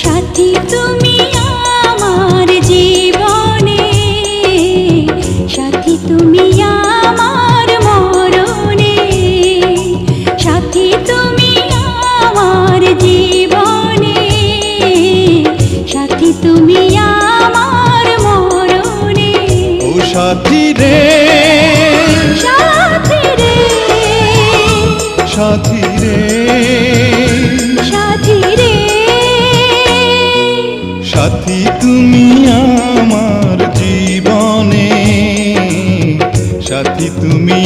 সাথী তুমি আমার জীবনে, সাথী তুমি আমার মরণে, সাথী তুমি আমার জীবনে, সাথী তুমি আমার মরণে। ও সাথী রে, সাথী রে, সাথী রে, সাথী রে, সাথী তুমি আমার জীবনে, সাথী তুমি